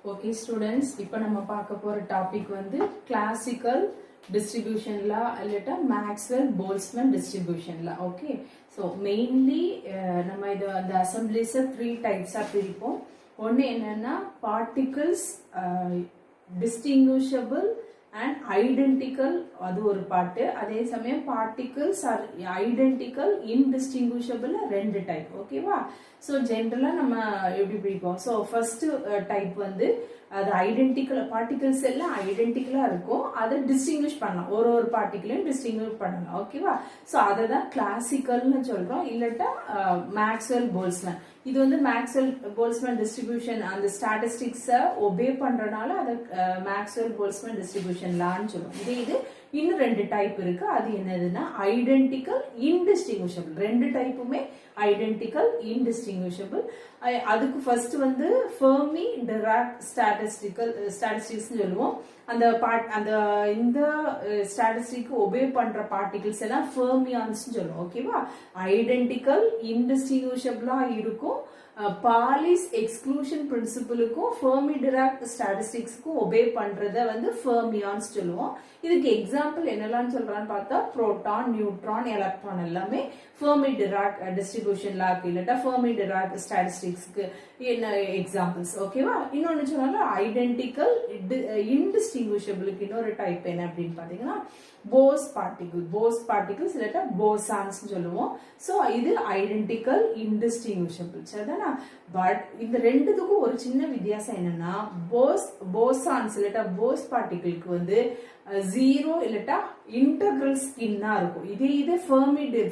Okay students, இப்போ நம்ம பார்க்க போற டாபிக் வந்து classical distribution law அல்லட்டா Maxwell Boltzmann distribution law. Okay, so mainly நம்ம இது அந்த assemblies 3 types பிரிப்போம். ஒன்னு என்னன்னா particles distinguishable and identical, அது ஒரு பார்ட். அதே சமயம் particles are identical indistinguishable ரெண்டு டைப். ஓகேவா? சோ ஜெனரலா நம்ம எப்படி பிரிப்போம்? சோ ஃபர்ஸ்ட் டைப் வந்து அது ஐடென்டிக்கல் பார்ட்டிகல்ஸ் எல்லாம் ஐடென்டிக்கலா இருக்கும், அதை டிஸ்டிங்விஷ் பண்ணலாம், ஒரு ஒரு பார்ட்டிகலையும் டிஸ்டிங்விஷ் பண்ணலாம். ஓகேவா? சோ அதை தான் கிளாசிக்கல்னு சொல்றோம், இல்லட்டா மேக்ஸ்வெல் போல்ட்ஸ்மேன். இது வந்து மேக்ஸ்வெல் போல்ட்ஸ்மேன் டிஸ்ட்ரிபியூஷன் அந்த ஸ்டாட்டிஸ்டிக்ஸை ஒபே பண்றதுனால அதை மேக்ஸ்வெல் போல்ட்ஸ்மேன் டிஸ்ட்ரிபியூஷன் லான்னு சொல்லுவோம். இது இன்னும் ரெண்டு டைப் இருக்கு. அது என்னதுன்னா ஐடென்டிக்கல் இன்டிஸ்டிங்விஷபிள். ரெண்டு டைப்புமே ஐடென்டிக்கல் இன்டிஸ்டிங்விஷபிள். அதுக்கு ஃபர்ஸ்ட் வந்து ஃபெர்மி டிராக் ஸ்டாட்டிஸ்டிக்ஸ் சொல்லுவோம். அந்த இந்த ஸ்டாட்டிஸ்டிக் ஒபே பண்ற பார்ட்டிகல்ஸ் எல்லாம் ஃபெர்மியான்ஸ் சொல்லுவோம். ஓகேவா? ஐடென்டிக்கல் இன்டிஸ்டிங்விஷபிளா இருக்கும். பாலிஸ் எக்ஸ்க்ளூஷன் பிரின்சிபலுக்கும் ஃபெர்மி டிராக் ஸ்டாட்டிஸ்டிக்ஸ்க்கும் ஒபே பண்றத வந்து ஃபெர்மியான்ஸ் சொல்லுவோம். இதுக்கு எக்ஸாம்பிள் என்னெல்லாம் சொல்றான்னு பார்த்தா புரோட்டான், நியூட்ரான், எலக்ட்ரான் எல்லாமே ஃபெர்மி டிராக் டிஸ்ட்ரிபியூஷன் லாக்கு இல்லட்டா ஃபெர்மி டிராக் ஸ்டாட்டிஸ்டிக்ஸ்க்கு என்ன எக்ஸாம்பிள்ஸ். ஓகேவா? இன்னொன்னு சொன்னாலும் ஐடென்டிக்கல் இன்டிஸ்டிங்விஷபிளுக்கு இன்னொரு டைப் என்ன அப்படின்னு பாத்தீங்கன்னா போஸ் பார்ட்டிகிள்ஸ் இல்லட்டா போசான்ஸ் சொல்லுவோம். சோ இது ஐடென்டிக்கல் இன்டிஸ்டிங்விஷபிள். சரிதானா? பட் இந்த ரெண்டுத்துக்கும் ஒரு சின்ன வித்தியாசம் என்னன்னா போசான்ஸ் இல்லட்டா போஸ் பார்ட்டிகிளுக்கு வந்து ஜீரோ இல்லட்டா இன்டெக்ரல் ஸ்பின்னா இருக்கும். இது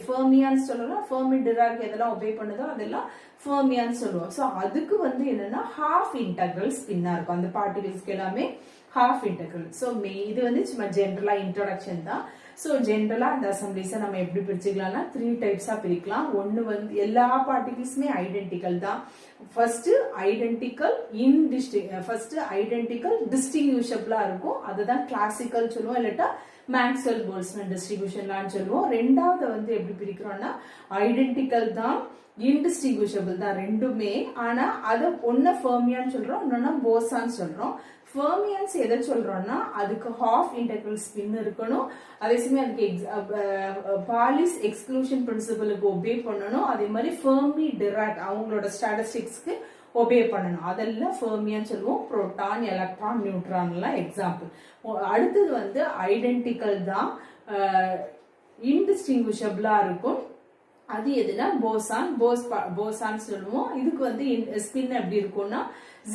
ஃபெர்மியான்னு சொல்லலாம். ஃபெர்மி டிராக் எதெல்லாம் ஒபே பண்ணுதோ அதெல்லாம் ஃபெர்மியான்னு சொல்லுவோம். சோ அதுக்கு வந்து என்னன்னா ஹாஃப் இன்டெக்ரல் ஸ்பின்னா இருக்கும். அந்த பார்ட்டிகிள்ஸ்க்கு எல்லாமே half integral. So இது வந்து சும்மா ஜெனரலா இன்ட்ரோடக்ஷன் தான். சோ ஜெனரலா அந்த அசம்பிளிஸை நம்ம எப்படி பிரிச்சுக்கலாம்னா 3 டைப்ஸா பிரிக்கலாம். ஒன்னு வந்து எல்லா பார்ட்டிகிள்ஸுமே ஐடென்டிக்கல் தான். ஃபர்ஸ்ட் ஐடென்டிக்கல் டிஸ்டிங்விஷபிளா இருக்கும், அதுதான் கிளாசிக்கல் சொல்லுவோம், இல்லட்டா மேக்ஸ்வெல் போல்ட்ஸ்மேன் டிஸ்ட்ரிபியூஷன் லான்னு சொல்லுவோம். ரெண்டாவது வந்து எப்படி பிரிக்கிறோம்னா ஐடென்டிக்கல் தான், இன்டிஸ்டிங்விஷபிள் தான் ரெண்டுமே. ஆனா அதை ஒன்னு ஃபெர்மியான்னு சொல்றோம், இன்னொன்னு போசான்னு சொல்றோம். ஃபெர்மியான்ஸ் எதை சொல்றோம்னா அதுக்கு ஹாஃப் இன்டெக்ரல் ஸ்பின் இருக்கணும், அதே சமயம் அதுக்கு பாலிஸ் எக்ஸ்க்ளூஷன் பிரின்சிபலுக்கு ஒபே பண்ணணும், அதே மாதிரி ஃபெர்மி டிராக் அவங்களோட ஸ்டாட்டிஸ்டிக்ஸ்க்கு ஒபே பண்ணணும். அதெல்லாம் ஃபெர்மியான்னு சொல்லுவோம். புரோட்டான், எலக்ட்ரான், நியூட்ரான் எல்லாம் எக்ஸாம்பிள். அடுத்தது வந்து ஐடென்டிக்கல் தான், இன்டிஸ்டிங்விஷபிளா இருக்கும். அது எதுனா போசான் சொல்லுவோம். இதுக்கு வந்து ஸ்பின் எப்படி இருக்கும்னா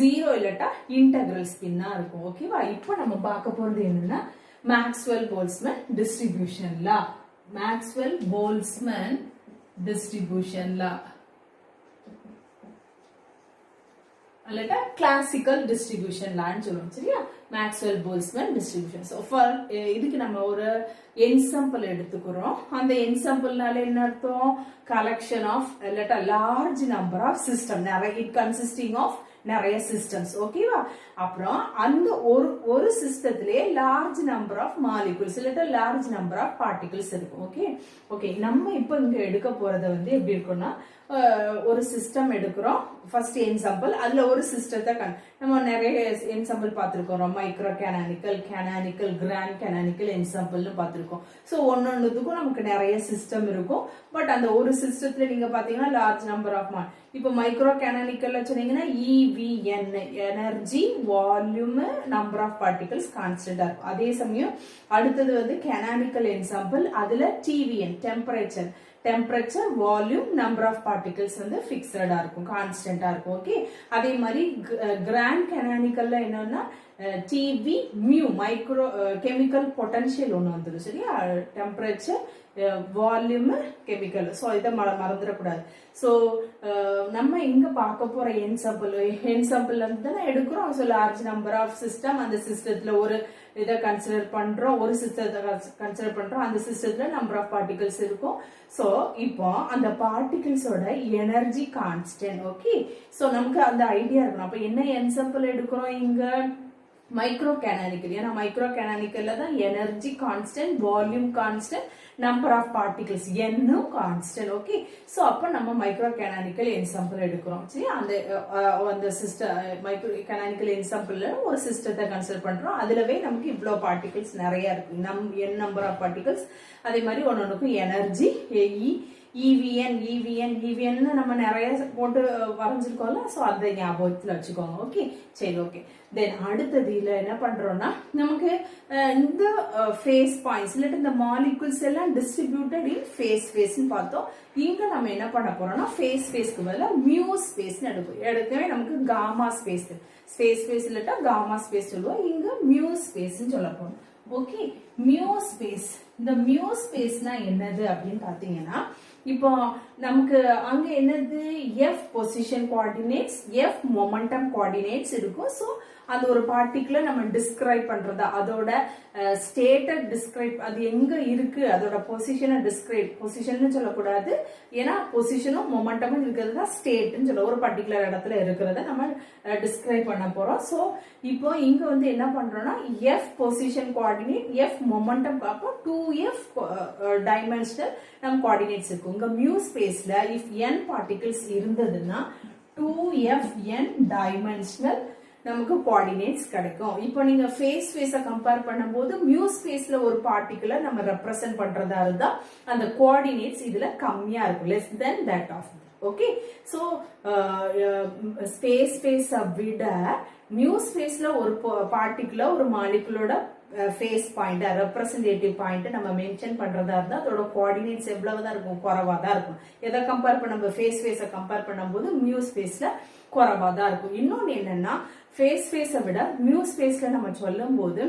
ஜீரோ இல்லட்டா இன்டெக்ரல் ஸ்பின்னா இருக்கும். ஓகேவா? இப்போ நம்ம பார்க்க போறது என்னன்னா Maxwell Boltzmann distribution law. Maxwell Boltzmann distribution law அல்லட்டா கிளாசிக்கல் டிஸ்ட்ரிபியூஷன் லான்னு சொல்லுவோம். சரியா? Maxwell Boltzmann distribution. So for இதுக்கு நம்ம ஒரு என்சாம்பிள் எடுத்துக்கிறோம். அந்த என்சாம்பிள்னால என்ன அர்த்தம்? கலெக்ஷன் ஆஃப் இல்லட்டா large number of system, it consisting of நிறைய சிஸ்டம்ஸ். ஓகேவா? அப்புறம் அந்த ஒரு சிஸ்டத்திலே லார்ஜ் நம்பர் ஆஃப் மாலிகுல்ஸ் இல்லட்டா லார்ஜ் நம்பர் ஆஃப் பார்ட்டிகிள்ஸ் இருக்கும். ஓகே நம்ம இப்போ இங்க எடுக்க போறது வந்து எப்படி இருக்கும்னா ஒரு சிஸ்டம் எடுக்கிறோம். ஃபர்ஸ்ட் என்சாம்பிள், அதுல ஒரு சிஸ்டத்தை நம்ம நிறைய என்சாம்பிள் பார்த்திருக்கோம். மைக்ரோ கேனானிக்கல், கிராண்ட் கேனானிக்கல் என்சாம்பிள்னு பார்த்திருக்கோம். ஸோ ஒன்னொன்னுக்கும் நமக்கு நிறைய சிஸ்டம் இருக்கும். பட் அந்த ஒரு சிஸ்டத்துல நீங்க பாத்தீங்கன்னா லார்ஜ் நம்பர் ஆஃப் இப்போ மைக்ரோ கேனானிக்கல்ல சொன்னீங்கன்னா EVN energy, volume, number of particles கான்ஸ்டன்டா இருக்கும். அதே சமயம் அடுத்தது வந்து கேனானிக்கல் என்சாம்பிள், அதுல TVN temperature, volume, number of particles வந்து பிக்சடா இருக்கும், கான்ஸ்டன்டா இருக்கும். ஓகே, அதே மாதிரி கிராண்ட் கேனானிக்கல்ல என்னன்னா TV mu micro chemical potential ஒன்று வந்துடும். சரியா? Temperature, volume, chemical. ஸோ இதை மறந்துடக்கூடாது. ஸோ நம்ம இங்க பார்க்க போற என்சாம்பிள் வந்து தானே எடுக்கிறோம். So large number of system, அந்த சிஸ்டத்துல ஒரு இதை கன்சிடர் பண்றோம், ஒரு சிஸ்டத்தை கன்சிடர் பண்றோம், அந்த சிஸ்டத்துல நம்பர் ஆஃப் பார்ட்டிகல்ஸ் இருக்கும். ஸோ இப்போ அந்த பார்ட்டிகல்ஸோட எனர்ஜி கான்ஸ்டன்ட். ஓகே, ஸோ நமக்கு அந்த ஐடியா இருக்கணும். அப்ப என்ன என்சாம்பிள் எடுக்கிறோம் இங்க? Micro canonical. ஏன்னா மைக்ரோ கேனானிக்கல்ல தான் energy constant, volume constant, number of particles என்னும் கான்ஸ்டன்ட். ஓகே, சோ அப்ப நம்ம மைக்ரோ கேனானிக்கல் என்சாம்பிள் எடுக்கிறோம். சரி, அந்த சிஸ்டம் மைக்ரோ கேனானிக்கல் என்சாம்பிள்ல ஒரு சிஸ்டத்தை கன்சிடர் பண்றோம். அதுலவே நமக்கு இவ்வளவு பார்ட்டிகல்ஸ் நிறைய இருக்கு, n நம்பர் ஆஃப் பார்ட்டிகல்ஸ். அதே மாதிரி ஒன்னொன்னுக்கும் எனர்ஜி EVN நம்ம நிறைய போட்டு வரைஞ்சிருக்கோம்ல, சோ அந்த ஞாபகத்துல வச்சுக்கோங்க. ஓகே, சரி, ஓகே. தென் அடுத்தது இதுல என்ன பண்றோம்னா, நமக்கு இந்த ஃபேஸ் பாயிண்ட்ஸ் இல்லாட்டி இந்த மாலிகுல்ஸ் எல்லாம் டிஸ்ட்ரிபியூட்டட் இன் ஃபேஸ்னு பார்த்தோம். இங்க நம்ம என்ன பண்ண போறோம்னா, ஃபேஸ்க்கு பதிலா மியூ ஸ்பேஸ் எடுக்கவே நமக்கு காமா ஸ்பேஸ் இல்லாட்டா காமா ஸ்பேஸ் சொல்லுவோம். இங்க மியூ ஸ்பேஸ் சொல்ல போறோம். Okay, mu space. இந்த மியூ ஸ்பேஸ்னா என்னது அப்படின்னு பாத்தீங்கன்னா, இப்போ நமக்கு அங்க என்னது F position coordinates, F momentum coordinates இருக்கும். சோ அந்த ஒரு பார்ட்டிகுலர் நம்ம டிஸ்கிரைப் பண்றதா, அதோட ஸ்டேட்டை டிஸ்கிரைப், அது எங்க இருக்கு, அதோட பொசிஷனை டிஸ்கிரைப், பொசிஷன் சொல்லக்கூடாது, ஏன்னா பொசிஷனும் மொமெண்டமும் இருக்கிறது தான் ஸ்டேட்னு சொல்ல, ஒரு பர்டிகுலர் இடத்துல இருக்கிறத நம்ம டிஸ்கிரைப் பண்ண போறோம். சோ இப்போ இங்க வந்து என்ன பண்றோம்னா, F position coordinate, F momentum, அப்போ 2F டைமென்ஷனல் நம்ம கோஆர்டினேட்ஸ் இருக்கும். இங்க மியூ ஸ்பேஸ்ல if n பார்ட்டிகல்ஸ் இருந்ததுன்னா 2Fn டைமென்ஷனல் நமக்கு கோஆர்டினேட்ஸ் கிடைக்கும். இப்போ நீங்க ஃபேஸ கம்பேர் பண்ணும்போது மியூ ஸ்பேஸ்ல ஒரு பார்ட்டிகுலை நம்ம ரெப்ரசென்ட் பண்றதா இருந்தா அந்த கோஆர்டினேட்ஸ் இதுல கம்மியா இருக்கும், less than that of. Okay, so space விட மியூ ஸ்பேஸ்ல ஒரு பார்ட்டிகுலை ஒரு மாலிகுலோட ஃபேஸ் பாயிண்ட், ரெப்ரசன்டேட்டிவ் பாயிண்ட் நம்ம மென்ஷன் பண்றதா இருந்தா அதோட கோஆர்டினேட்ஸ் எவ்வளவுதான் இருக்கும், குறைவா தான் இருக்கும். எதை கம்பேர் பண்ண, நம்ம ஃபேஸ கம்பேர் பண்ணும்போது மியூ ஸ்பேஸ்ல குறைவா தான் இருக்கும். இன்னொன்னு என்னன்னா, ஃபேஸ விட மியூ ஸ்பேஸ்ல நம்ம சொல்லும் போது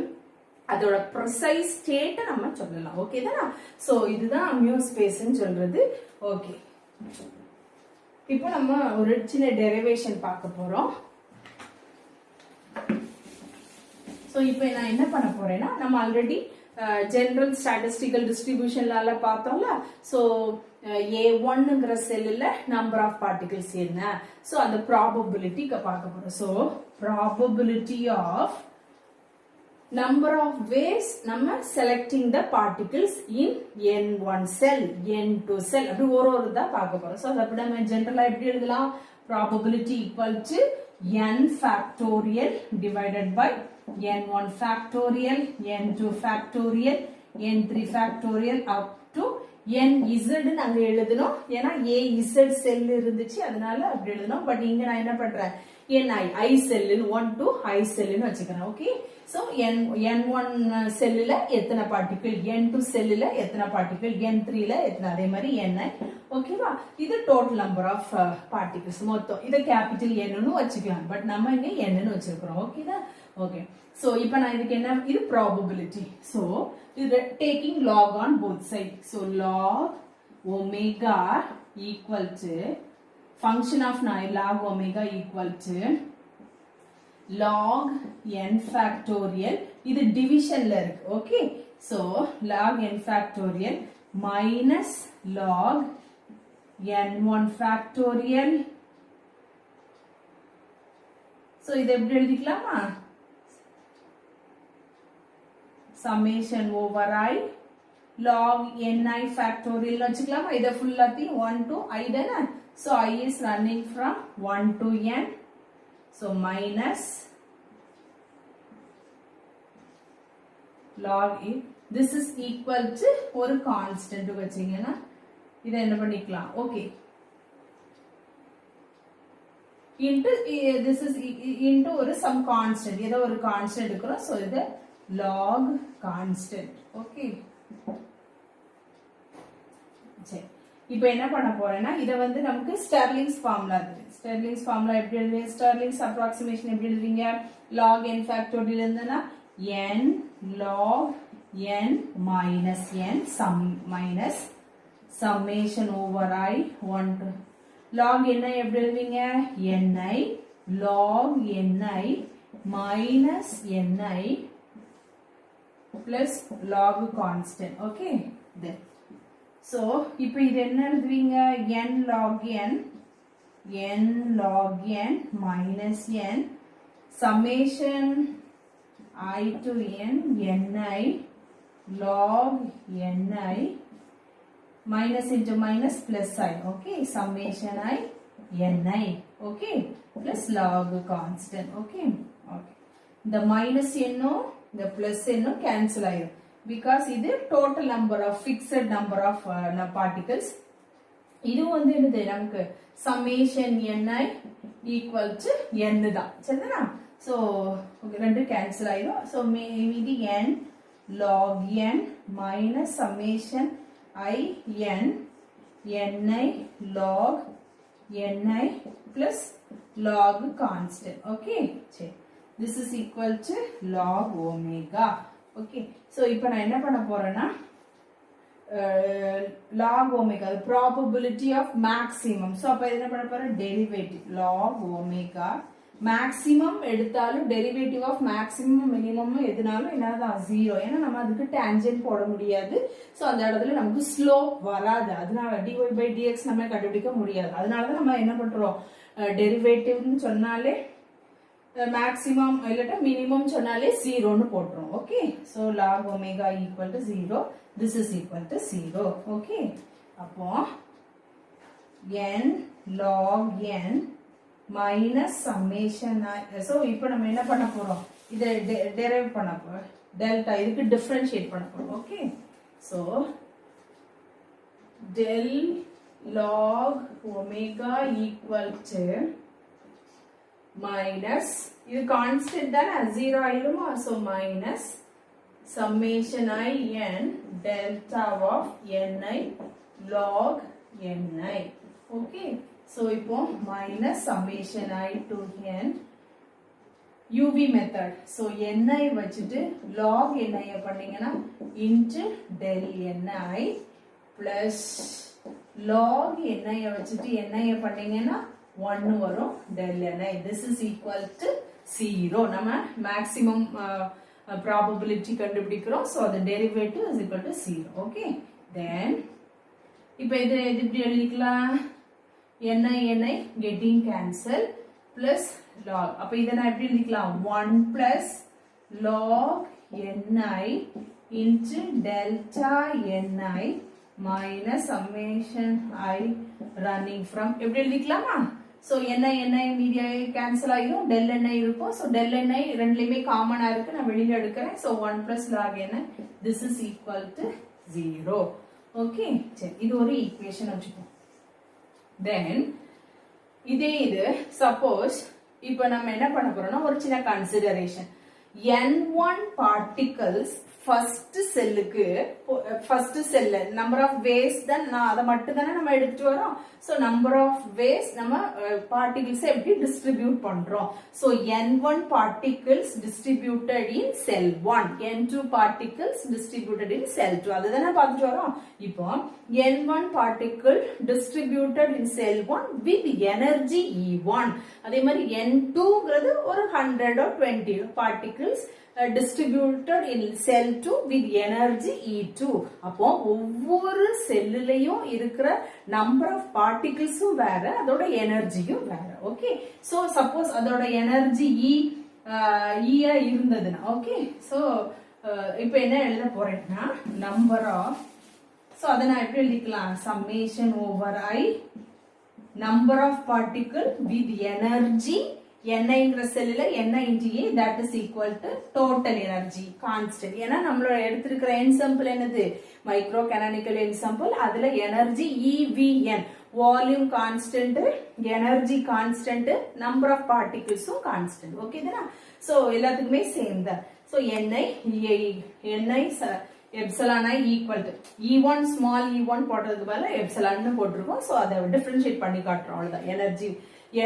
அதோட ப்ரிசைஸ் ஸ்டேட்டை நம்ம சொல்லலாம். ஓகே தானா? சோ இதுதான் மியூ ஸ்பேஸ்ன்னு சொல்றது. ஓகே, இப்போ நம்ம ஒரு சின்ன டெரிவேஷன் பார்க்க போறோம். சோ இப்போ நான் என்ன பண்ண போறேன்னா, நம்ம ஆல்ரெடி ஜெனரல் ஸ்டாட்டிஸ்டிக்கல் டிஸ்ட்ரிபியூஷன்ல பார்த்தோம்ல. சோ A1ங்கிற செல்லுல நம்பர் ஆஃப் பார்ட்டிகல்ஸ் என்ன, சோ அந்த ப்ராபபிலிட்டி பார்க்க போறோம். So probability of number of ways நம்ம selecting the particles in N1 cell, N2 cell, அப்படி ஒரு தான் பார்க்க போறோம். சோ அப்படி நம்ம ஜெனரலா எப்படி எழுதலாம், probability equal to n factorial divided by n1 factorial, n2 factorial, n3 factorial up to nz அங்க எழுதணும். ஏன்னா az செல் இருந்துச்சு அதனால அப்படி எழுதணும். பட் இங்க நான் என்ன பண்றேன், i செல் 1 to i செல்னு வச்சுக்கிறேன். ஓகே, சோ n1 செல்லுல எத்தனை பார்ட்டிகிள், n2 செல்லுல எத்தனை பார்ட்டிகிள், n3 ல எத்தனை, அதே மாதிரி ni. ஓகேவா, இது டோட்டல் நம்பர் ஆஃப் பார்ட்டிகிள்ஸ் மொத்தம். இத கேபிட்டல் n னு வச்சுக்கலாம், பட் நம்ம இங்க n னு வச்சிருக்கோம். ஓகேதா? ஓகே, சோ இப்போ நான் இதுக்கு என்ன, இது ப்ராபபிலிட்டி. சோ இது taking log on both sides. So log omega equal to function of log omega equal to log n factorial, இது divisionல இருக்கு. Okay, so log n factorial minus log n1 factorial. so இது எப்படி எழுதிக்கலாமா, summation over I log ni factorial வச்சுக்கலாமா. இத ஃபுல்லாத்தையும் 1 to I தானே. so I is running from 1 to n. so minus log e, this is equal to ஒரு constant வச்சீங்கன்னா இத என்ன பண்ணிக்கலாம். Okay, into this is into ஒரு some constant, ஏதோ ஒரு constant எடுக்கிறோம். so இது log constant. ஓகே, சரி, இப்போ என்ன பண்ண போறேன்னா, இத வந்து நமக்கு ஸ்டெர்லிங்ஸ் ஃபார்முலா இருக்கு. ஸ்டெர்லிங்ஸ் ஃபார்முலா எப்படி எழுதுவீங்க, ஸ்டெர்லிங்ஸ் அப்ராக்ஸிமேஷன் எப்படி எழுதுவீங்க, log n ஃபேக்டோரியல் இருந்தனா n log n minus n sum minus summation over I 1 to log ni எப்படி எழுதுவீங்க, ni log ni minus ni plus log constant. okay, then so இப்போ இது என்ன எழுதுவீங்க, n log n minus n summation I to n ni log ni minus into minus plus I. Okay, summation I ni. Okay, plus log constant. Okay, okay. The minus no, the plus no cancel ஆயிடும் because இது total number of fixed number of particles. இது வந்து என்னது நமக்கு summation ni equal to n தான் சரிதானா. So ரெண்டு cancel ஆயிடும். So மீதி n log n minus summation I n ni log ni plus log constant. Okay, சரி. This is equal to log omega. Okay, so இப்போ நான் என்ன பண்ண போறேன்னா log omega, the probability of maximum. So அப்ப என்ன பண்ண போறேன் derivative log omega maximum எடுத்தாலும் derivative of maximum minimum எதுனாலும் என்னதான் 0. ஏன்னா நம்ம அதுக்கு tangent போட முடியாது. So அந்த இடத்துல நமக்கு slope வராது. அதனால dy by dx நம்ம கண்டுபிடிக்க முடியாது. அதனால தான் நம்ம என்ன பண்றோம் derivative னு சொன்னாலே maximum இல்லட்டா minimum சொன்னாலே 0 னு போட்றோம். Okay, so log omega equal to 0, this is equal to 0. Okay, அப்போ n log n minus summation I. So இப்போ நம்ம என்ன பண்ண போறோம் இத derive பண்ண போறோம் delta இதுக்கு differentiate பண்ண போறோம். Okay, so del log omega equal to minus இது constant தான 0 ஆயிடுமா. So minus summation I n delta of ni log ni. Okay, so இப்போ minus summation I to n UV method. So ni வச்சிட்டு log ni பண்ணீங்கன்னா into del ni plus log ni வச்சிட்டு ni பண்ணீங்கன்னா 1 வரும் del ni. This is equal to 0. நம்ம maximum probability கண்டுபிடிக்கிறோம். So the derivative is equal to 0. Okay, then இப்போ இது எப்படி எழுதிக்கலாம் ni getting cancel plus log. அப்ப இத நான் எப்படி எழுதிக்கலாம் 1 plus log ni into delta ni minus summation I running from எப்படி எழுதிக்கலாமா. So ni மீதியை cancel ஆயிடும் del ni இருக்கும். So del ni ரெண்டுலயுமே காமனா இருக்கு, நான் வெளியில எடுக்கிறேன். So 1 plus log ni, this is equal to 0. Okay, சரி இது ஒரு ஈக்குவேஷன் வச்சுப்போம். Then இதே இது suppose இப்போ நம்ம என்ன பண்ண போறோம்னா ஒரு சின்ன consideration. n1 particles first செல்லுக்கு first cell number of ways தான் நான் அத மட்டும் தான நம்ம எடுத்துட்டு வரோம். So number of ways நம்ம particles எப்படி distribute பண்றோம். So n1 particles distributed in cell 1, n2 particles distributed in cell 2 அதுதானே பார்த்துட்டு வரோம். இப்போ n1 particle distributed in cell 1 with energy E1. அதே மாதிரி n2ங்கிறது ஒரு 100 or 20 particles distributed in cell 2 with energy E2. அப்போ ஒவ்வொரு செல்லுலயும் இருக்கிற number of particles வேற, அதோட எனர்ஜியும் வேற. ஓகே, so suppose அதோட எனர்ஜி E இருந்ததுன்னா ஓகே, so இப்போ என்ன எழுத போறேன்னா number of, so அத நான் எப்படி எழுதிக்கலாம் summation over I number of particle with energy niங்கிற செல்லுல ni into A, that is equal to total energy constant. ஏன்னா நம்மளோட எடுத்திருக்கிற என்சாம்பிள் என்னது மைக்ரோ கேனானிக்கல் என்சாம்பிள். அதுல energy EVN volume constant, energy constant, number of பார்ட்டிகிள்ஸும் கான்ஸ்டன்ட். ஓகே தானா. So எல்லாத்துக்குமே same தான். So ni epsilon I equal to E1 small e1 போட்டதுக்கு பதிலா epsilon போட்டிருக்கோம். சோ அதை டிஃபரன்ஷியேட் பண்ணி காட்டுறோம். அவ்வளவுதான். Energy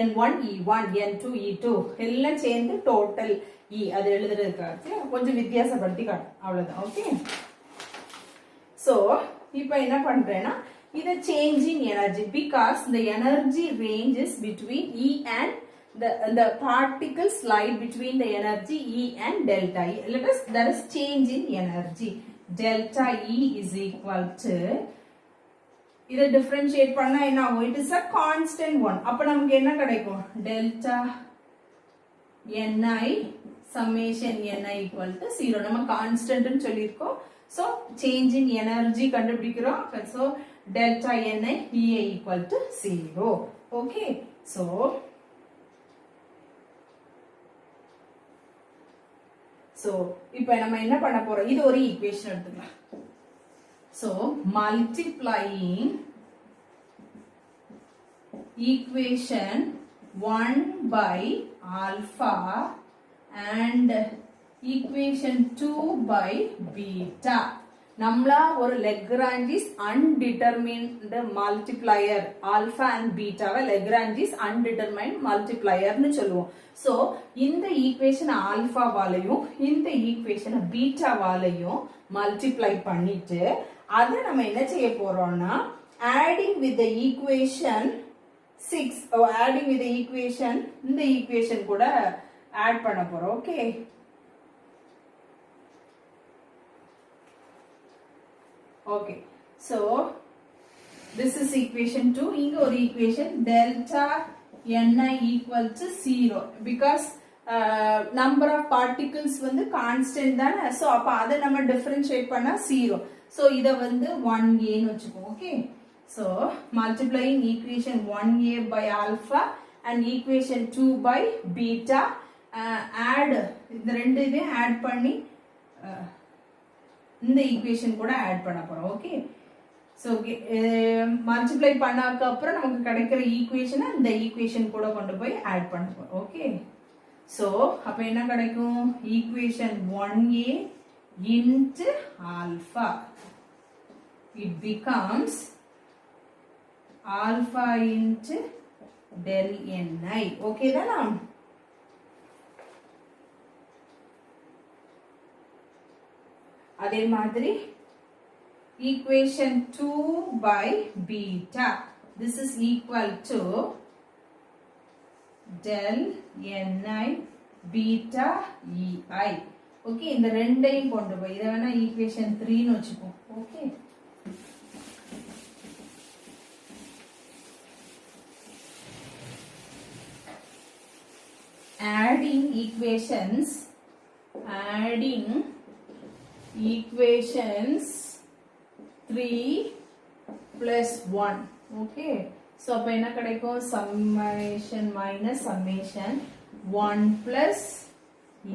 n1 E1 n2 E2 எல்லாம் சேர்ந்து டோட்டல் E அது எழுதுறதுக்கு கொஞ்சம் வித்தியாசப்படுத்தி காட்டும். அவ்வளவுதான். ஓகே, சோ இப்போ என்ன பண்றேன்னா இது changing energy because the energy range is between E and the particles lie between the energy E and delta E. Let us, that is change in energy. Delta E is equal to, இதை differentiate பண்ணா என்ன ஆகும், it is a constant one. அப்ப நமக்கு என்ன கிடைக்கும், delta ni summation ni equal to 0. நம்ம constant ன்னு சொல்லிருக்கோம். So change in energy கண்டுபிடிக்கிறோம். So delta ni EA equal to 0. Okay. So இப்போ நம்ம என்ன பண்ண போறோம்? இது ஒரு ஈக்குவேஷன் எடுத்துக்கலாம். So multiplying equation 1 by alpha and equation 2 by beta. நம்மளா ஒரு Lagrange's undetermined multiplier alpha and beta why Lagrange's undetermined multiplier னு சொல்லுவோம். So இந்த ஈக்குவேஷன் ஆல்பா வாலையும் இந்த ஈக்குவேஷன் பீட்டா வாலையும் மல்டிப்ளை பண்ணிட்டு அதை நம்ம என்ன செய்ய போறோம்னா adding with the equation 6 or adding with the equation இந்த ஈக்குவேஷன் கூட add பண்ண போறோம். Okay. Okay, so this is equation 2. இங்க ஒரு equation delta ni equal to 0 because number of particles வந்து constant தானே. so அப்ப அதை நம்ம differentiate பண்ணா 0. so இத வந்து 1a னு வச்சுப்போம். okay, so multiplying equation 1a by alpha and equation 2 by beta, add இந்த ரெண்டு இதையும் add பண்ணி இந்த ஈக்குவேஷன் கூட ஆட் பண்ண போறோம். ஓகே. சோ மல்டிப்ளை பண்ணாக்க அப்புறம் நமக்கு கிடைக்கிற ஈக்குவேஷனை இந்த ஈக்குவேஷன் கூட கொண்டு போய் ஆட் பண்ண போறோம். ஓகே. சோ அப்ப என்ன கிடைக்கும்? Equation 1a into alpha, it becomes alpha into del ni. Okay தானா? அதே மாதிரி equation 2 by beta, this is equal to del ni beta ei. okay, இந்த ரெண்டையும் கொண்டு போய் இத வேணா equation 3 னு வச்சுப்போம். okay, adding equations 3 plus 1. okay, so அப்ப என்ன கிடைக்கும்? summation minus summation 1 plus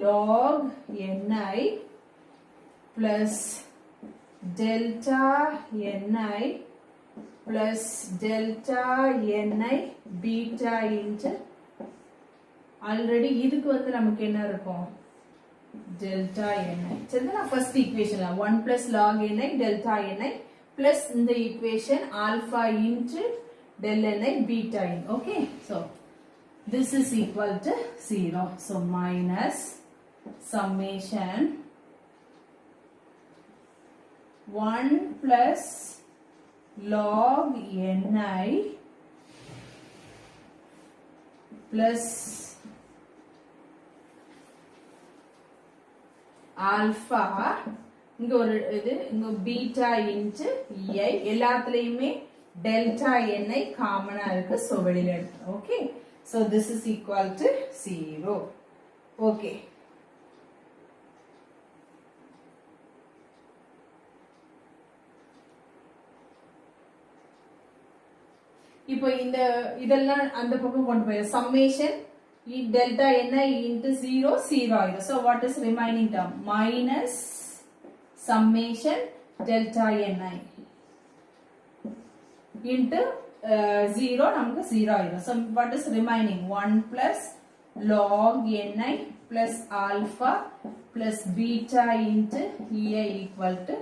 log ni plus delta ni plus delta ni beta into already இதுக்கு வந்து நமக்கு என்ன இருக்கும்? delta ni. சரிங்களா? first equation 1 plus log ni delta ni plus இந்த equation alpha into del ni beta n. okay, so this is equal to 0. so minus summation 1 plus log ni plus alpha இங்க ஒரு இது இங்க beta into ei, எல்லாத்துலயுமே delta ni காமனா இருக்கு. So வெளியில எடுத்துறோம். Okay, so this is equal to 0. okay, இப்போ இந்த இதெல்லாம் அந்த பக்கம் கொண்டு போய் summation delta ni into 0 0 ஆயிடும். so what is remaining term? minus summation delta ni into 0 நமக்கு 0 ஆயிடும். so what is remaining? 1 plus log ni plus alpha plus beta into ei equal to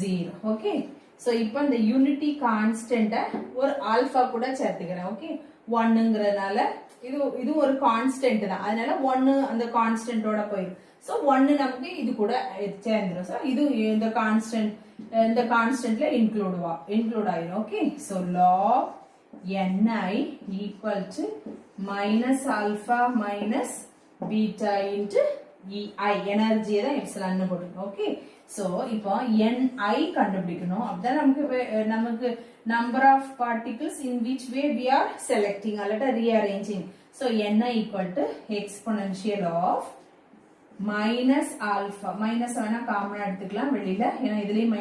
0. okay, so இப்போ இந்த unity கான்ஸ்டன்ட்ட ஒரு alpha கூட சேர்த்துக்கிறேன். Okay, 1ங்கறனால இது ஒரு கான்ஸ்டன்ட் தான், அதனால 1 அந்த கான்ஸ்டன்ட்டோட போயிடும். சோ 1 நமக்கு இது கூட சேர்ந்துரும். சோ இது இந்த கான்ஸ்டன்ட்ல இன்க்ளூட் ஆயிடும். Okay, so log ni equal to minus alpha minus beta into ei, எனர்ஜியை தான் எப்சிலான் போட்டுக்கணும். ஓகே, சோ இப்போ ni கண்டுபிடிக்கணும். அப்பதான் நமக்கு number of particles in which way we are selecting or rearranging. so ni equal to exponential of minus alpha, minus வேணா காமனா எடுத்துக்கலாம் வெளியில, ஏன்னா இதுலயும்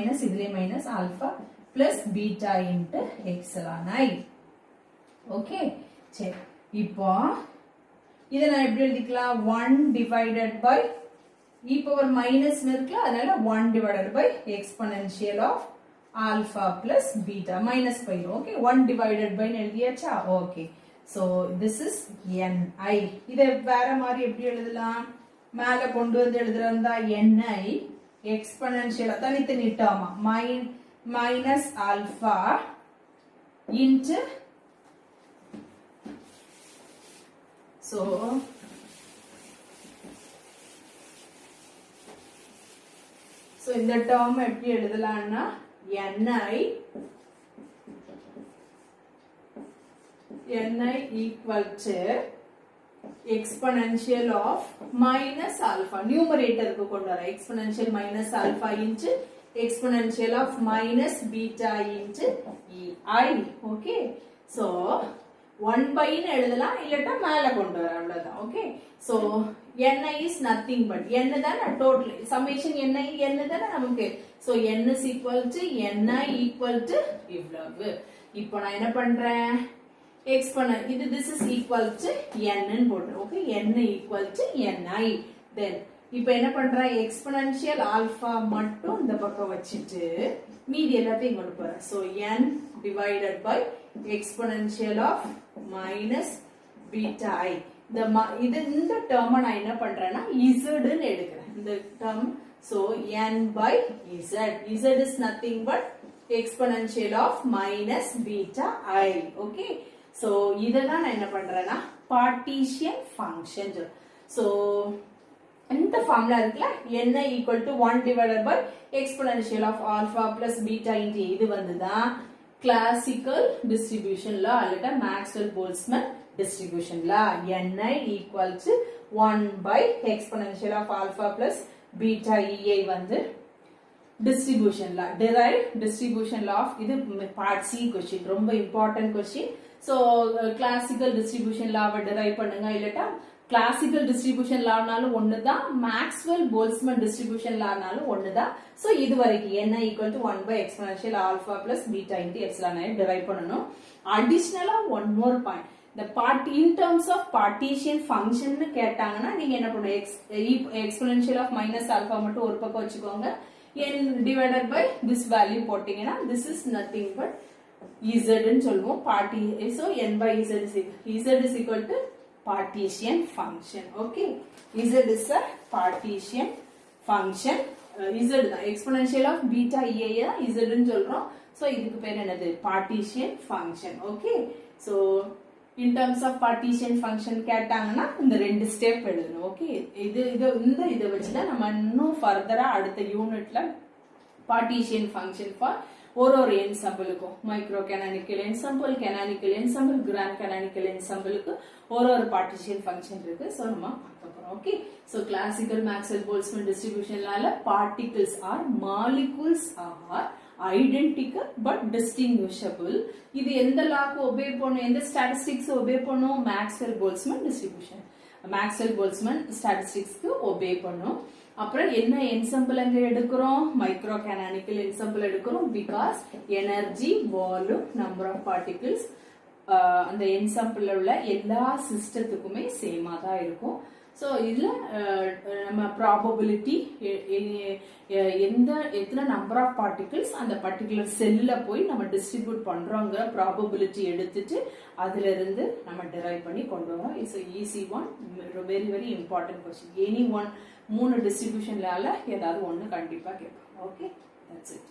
minus alpha plus beta into epsilon i. Okay சரி, இப்போ இதை நான் எப்படி எழுதிக்கலாம், 1 divided by e power minus இருக்குல்ல, அதனால 1 divided by exponential of alpha plus beta minus போயிடும். ஓகே 1 டிவைடட் பை எழுதியாச்சா. Okay so this is ni. இதை வேற மாதிரி எப்படி எழுதலாம், மேல கொண்டு வந்து எழுதுறதா ni எக்ஸ்பொனென்ஷியல் தனித்தனி டேர்மா மைனஸ் ஆல்பா இன்ட்டு so இந்த டேர்ம் எப்படி எழுதலாம்னா ni equal to exponential of minus alpha, numerator க்கு கொண்டு வர exponential minus alpha into exponential of minus beta into ei. okay so 1 by னு எழுதலாம், இல்லட்டா மேல கொண்டு வர அவ்வளவுதான். Okay so ni is nothing but n தான டோட்டல் சம்மேஷன் n தான நமக்கு. So n is equal to ni equal to இவ்வளவு. இப்போ நான் என்ன பண்றேன், எக்ஸ்பொனன்ட் இது this is equal to n ன்னு போடுறேன். Okay n equal to ni. then இப்போ என்ன பண்றேன், எக்ஸ்பொனென்ஷியல் ஆல்பா மட்டும் இந்த பக்கம் வச்சிட்டு மீதி எல்லாத்தையும் கொண்டு போறேன். So n divided by exponential of minus beta i. இந்த டேர்ம் நான் என்ன பண்றேன்னா z ன்னு எடுக்கிறேன் இந்த term. so n by z, z is nothing but exponential of minus beta i. okay so இதெல்லாம் நான் என்ன பண்றேன்னா பார்ட்டீசியன் ஃபங்க்ஷன். so இந்த ஃபார்முலா இருக்குல n equal to 1 divided by exponential of alpha plus beta into இது வந்துதான் classical distribution law அல்லது Maxwell Boltzmann distribution law. ni equal to 1 by exponential of alpha plus beta ei வந்து distribution law, derived distribution law of இது part C question, ரொம்ப important question. so classical distribution law derive பண்ணுங்க, இல்லட்டா classical distribution law நாலும் ஒண்ணுதான், Maxwell Boltzmann distribution law நாலும் ஒண்ணுதான். so இது வரைக்கும் n equal to 1 by exponential alpha plus beta into epsilon I derive பண்ணனும். additionally one more point, the part in terms of partition function னு கேட்டாங்கன்னா நீங்க என்ன பண்ணுவீங்க, exponential of minus alpha மட்டும் ஒரு பக்கம் வச்சுக்கோங்க, n divided by this value போட்டீங்கன்னா this is nothing but z ன்னு சொல்லுவோம். so n by z is equal to partition function. okay z is a partition function. z தான் exponential of beta ei தான் z ன்னு சொல்றோம். so இதுக்கு பேர் என்னது, partition function. okay so in terms of partition function கேட்டாங்கன்னா இந்த ரெண்டு ஸ்டெப் எழுதணும். ஓகே இதை வச்சு தான் நம்ம இன்னும் ஃபர்தரா அடுத்த யூனிட்ல பார்ட்டிஷியன் ஃபங்க்ஷன் ஃபார் ஒரு என்சம்பிளுக்கும் micro canonical ensemble, canonical ensemble, grand canonical என்சம்பிளுக்கு ஒரு பார்ட்டிஷியன் ஃபங்க்ஷன் இருக்கு. ஸோ நம்ம பார்க்க போறோம். Okay so classical Maxwell Boltzmann டிஸ்ட்ரிபியூஷனால particles or molecules are identical but distinguishable. இது எந்த லாக்கு ஒபே பண்ணும், எந்த ஸ்டாட்டிஸ்டிக்ஸ் ஒபே பண்ணும், Maxwell Boltzmann distribution, Maxwell Boltzmann ஸ்டாட்டிஸ்டிக்ஸ்க்கு ஒபே பண்ணும். அப்புறம் என்ன என்சம்பிள் அங்க எடுக்கிறோம், மைக்ரோ கேனானிக்கல் என்சம்பிள் எடுக்கிறோம். Because energy, volume, number of particles அந்த என்சம்பிள் உள்ள எல்லா சிஸ்டத்துக்குமே சேமா தான் இருக்கும். ஸோ இதுல நம்ம ப்ராபபிலிட்டி எத்தனை நம்பர் ஆஃப் பார்ட்டிகிள்ஸ் அந்த பர்டிகுலர் செல்ல போய் நம்ம டிஸ்ட்ரிபியூட் பண்றோங்கிற ப்ராபபிலிட்டி எடுத்துட்டு அதுல இருந்து நம்ம டிரைவ் பண்ணி கொண்டு வரோம். It's easy one, very very important question. Any one 3 டிஸ்ட்ரிபியூஷன்லால ஏதாவது ஒன்று கண்டிப்பா கேட்பாங்க. Okay that's it.